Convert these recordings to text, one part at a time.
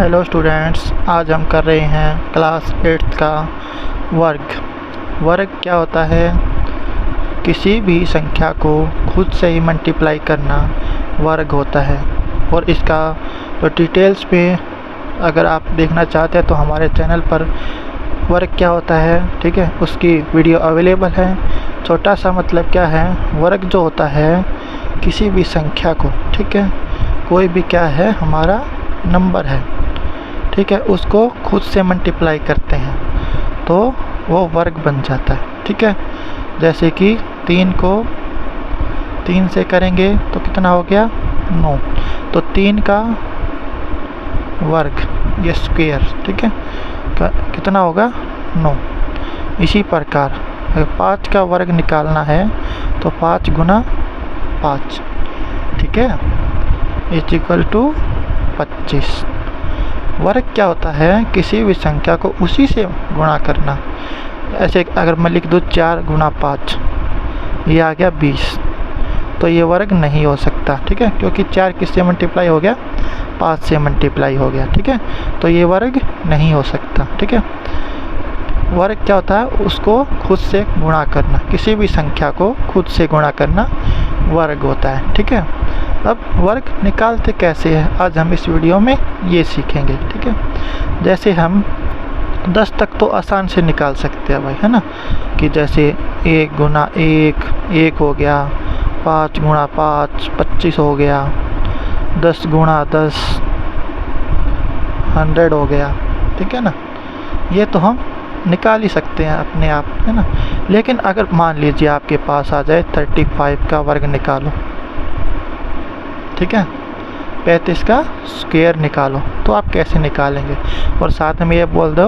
Hello students, आज हम कर रहे हैं क्लास 8 का वर्ग। वर्ग क्या होता है? किसी भी संख्या को खुद से ही मल्टीप्लाई करना वर्ग होता है। और इसका तो डिटेल्स पे अगर आप देखना चाहते हैं तो हमारे चैनल पर वर्ग क्या होता है, ठीक है, उसकी वीडियो अवेलेबल है। छोटा सा मतलब क्या है, वर्ग जो होता है किसी भी संख्या को, ठीक है, कोई भी क्या है हमारा नंबर है, ठीक है, उसको खुद से मल्टीप्लाई करते हैं तो वो वर्ग बन जाता है। ठीक है, जैसे कि 3 को 3 से करेंगे तो कितना हो गया 9, तो 3 का वर्ग ये स्क्वायर, ठीक है, कितना होगा 9। इसी प्रकार अगर 5 का वर्ग निकालना है तो 5 गुना 5, ठीक है, इज इक्वल टू 25। वर्ग क्या होता है? किसी भी संख्या को उसी से गुणा करना। ऐसे अगर मैं लिख दूँ 4 गुना 5, ये आ गया 20, तो ये वर्ग नहीं हो सकता, ठीक है, क्योंकि 4 किससे मल्टीप्लाई हो गया, 5 से मल्टीप्लाई हो गया, ठीक है, तो ये वर्ग नहीं हो सकता। ठीक है, वर्ग क्या होता है? उसको खुद से गुणा करना, किसी भी संख्या को खुद से गुणा करना वर्ग होता है। ठीक है, अब वर्ग निकालते कैसे है आज हम इस वीडियो में ये सीखेंगे। ठीक है, जैसे हम 10 तक तो आसान से निकाल सकते हैं भाई, है ना, कि जैसे 1 गुना 1 1 हो गया, 5 गुना 5 25 हो गया, 10 गुना 10 100 हो गया, ठीक है ना, ये तो हम निकाल ही सकते हैं अपने आप, है ना। लेकिन अगर मान लीजिए आपके पास आ जाए 35 का वर्ग निकालो, ठीक है, 35 का स्क्वायर निकालो, तो आप कैसे निकालेंगे? और साथ में ये बोल दो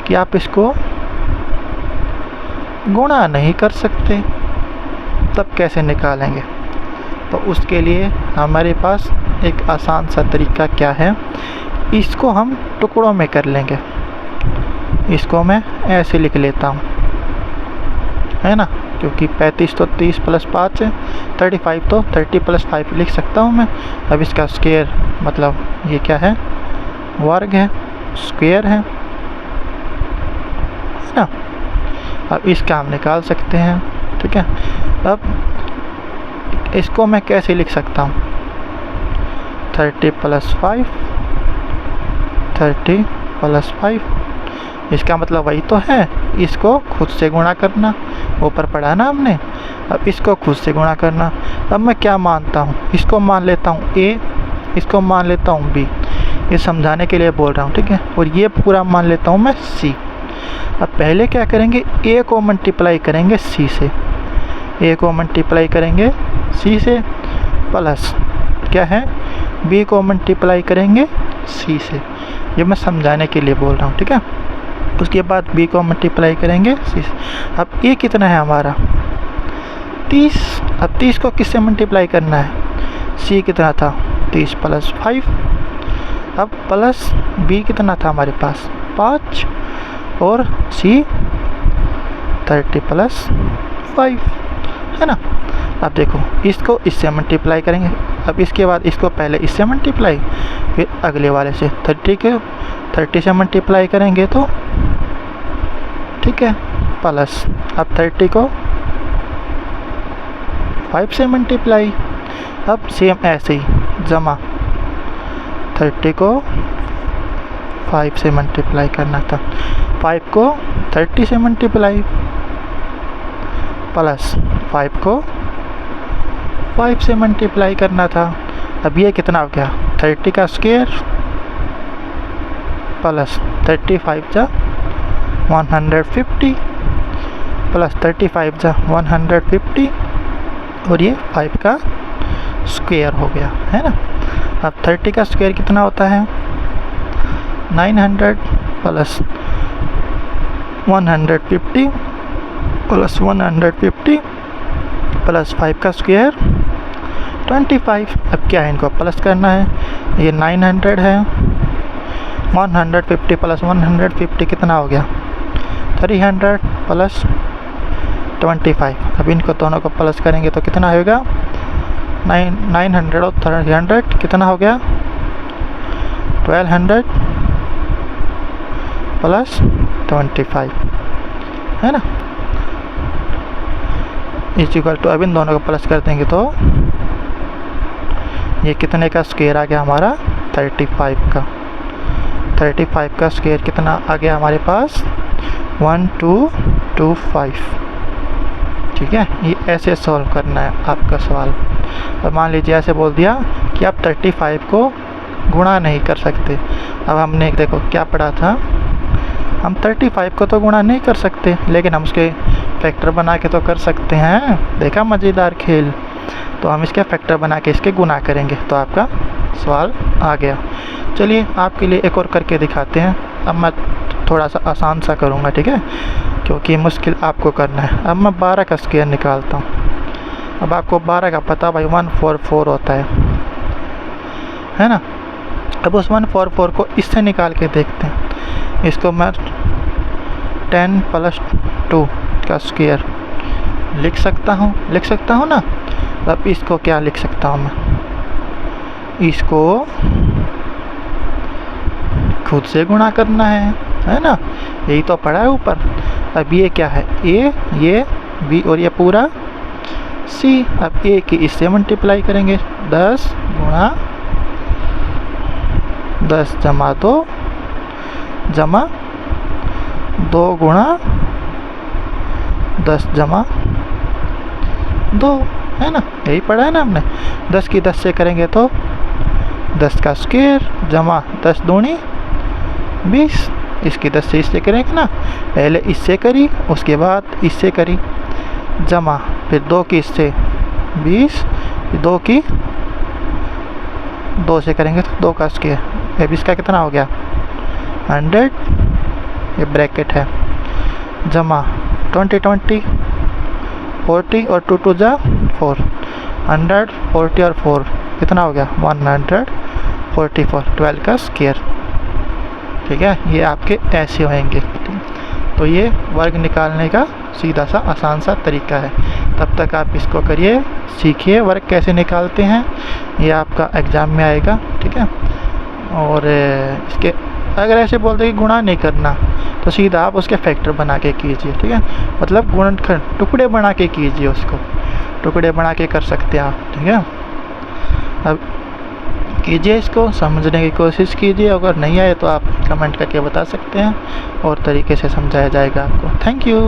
कि आप इसको गुणा नहीं कर सकते, तब कैसे निकालेंगे? तो उसके लिए हमारे पास एक आसान सा तरीका क्या है, इसको हम टुकड़ों में कर लेंगे। इसको मैं ऐसे लिख लेता हूँ, है ना, क्योंकि 35 तो 30 प्लस 5 है, 35 तो 30 प्लस 5 लिख सकता हूँ मैं। अब इसका स्क्वायर मतलब ये क्या है, वर्ग है, स्क्वायर है ना। अब इसका हम निकाल सकते हैं, ठीक है। अब इसको मैं कैसे लिख सकता हूँ, 30 प्लस 5, 30 प्लस 5, इसका मतलब वही तो है, इसको खुद से गुणा करना, ऊपर पढ़ा ना हमने। अब इसको खुद से गुणा करना। अब मैं क्या मानता हूँ, इसको मान लेता हूँ A, इसको मान लेता हूँ B, ये समझाने के लिए बोल रहा हूँ, ठीक है, और ये पूरा मान लेता हूँ मैं C। अब पहले क्या करेंगे, A को मल्टीप्लाई करेंगे C से, A को मल्टीप्लाई करेंगे C से, प्लस क्या है, B को मल्टीप्लाई करेंगे C से। ये मैं समझाने के लिए बोल रहा हूँ, ठीक है। उसके बाद B को मल्टीप्लाई करेंगे C। अब A कितना है हमारा 30। अब 30 को किससे मल्टीप्लाई करना है, C कितना था 30 प्लस 5, अब प्लस B कितना था हमारे पास 5, और C 30 प्लस 5, है ना। अब देखो इसको इससे मल्टीप्लाई करेंगे, अब इसके बाद इसको पहले इससे मल्टीप्लाई, फिर अगले वाले से 30 से मल्टीप्लाई करेंगे तो, ठीक है, प्लस अब 30 को 5 से मल्टीप्लाई, अब सेम ऐसे ही जमा 30 को 5 से मल्टीप्लाई करना था, 5 को 30 से मल्टीप्लाई, प्लस 5 को 5 से मल्टीप्लाई करना था। अब ये कितना हो गया 30 का स्क्वायर प्लस 35 जा 150 प्लस 35 जा 150, और ये 5 का स्क्वायर हो गया, है ना। अब 30 का स्क्वायर कितना होता है 900 प्लस 150 प्लस 150 प्लस 5 का स्क्वायर 25। अब क्या है, इनको प्लस करना है, ये 900 है, 150 प्लस 150 कितना हो गया 300 प्लस 25। अब इनको दोनों को प्लस करेंगे तो कितना होगा 900 और 300 कितना हो गया 1200 प्लस 25, है ना, इज इक्वल टू, अब इन दोनों को प्लस कर देंगे तो ये कितने का स्क्वायर आ गया हमारा, 35 का। 35 का स्क्वायर कितना आ गया हमारे पास, 1225। ठीक है, ये ऐसे सॉल्व करना है आपका सवाल। और मान लीजिए ऐसे बोल दिया कि आप 35 को गुणा नहीं कर सकते। अब हमने देखो क्या पढ़ा था, हम 35 को तो गुणा नहीं कर सकते, लेकिन हम उसके फैक्टर बना के तो कर सकते हैं। देखा मज़ेदार खेल। तो हम इसके फैक्टर बना के इसके गुना करेंगे, तो आपका सवाल आ गया। चलिए आपके लिए एक और करके दिखाते हैं। अब मैं थोड़ा सा आसान सा करूँगा, ठीक है, क्योंकि मुश्किल आपको करना है। अब मैं 12 का स्क्वायर निकालता हूँ। अब आपको 12 का पता भाई 144 होता है ना। अब उस 144 को इससे निकाल के देखते हैं। इसको मैं 10 + 2 का स्क्वायर लिख सकता हूँ ना। अब इसको क्या लिख सकता हूँ मैं, इसको खुद से गुणा करना है ना, यही तो पड़ा है ऊपर। अब ये क्या है, ये बी और ये पूरा सी। अब ए की इससे मल्टीप्लाई करेंगे, 10 गुणा 10 जमा 2 जमा 2 गुणा 10 जमा 2, है ना, यही पढ़ा है ना हमने। 10 की 10 से करेंगे तो 10 का स्क्वायर जमा 10 दूनी 20। इसकी 10 से इससे करेंगे ना, पहले इससे करी, उसके बाद इससे करी, जमा फिर 2 की इससे 20, 2 की 2 से करेंगे तो 2 का स्क्वायर। अब इसका कितना हो गया 100, ये ब्रैकेट है, जमा 20 20 40 और 2 2 जा 4, 140 और 4 कितना हो गया 144, 12 का स्क्वायर। ठीक है, ये आपके ऐसे होंगे। तो ये वर्ग निकालने का सीधा सा आसान सा तरीका है। तब तक आप इसको करिए, सीखिए वर्ग कैसे निकालते हैं, ये आपका एग्ज़ाम में आएगा। ठीक है, और इसके अगर ऐसे बोलते कि गुणा नहीं करना तो सीधा आप उसके फैक्टर बना के कीजिए। ठीक है, मतलब गुणनखंड टुकड़े बना के कीजिए, उसको टुकड़े बना के कर सकते हैं आप। ठीक है, अब कीजिए, इसको समझने की कोशिश कीजिए। अगर नहीं आए तो आप कमेंट करके बता सकते हैं और तरीके से समझाया जाएगा आपको। Thank you.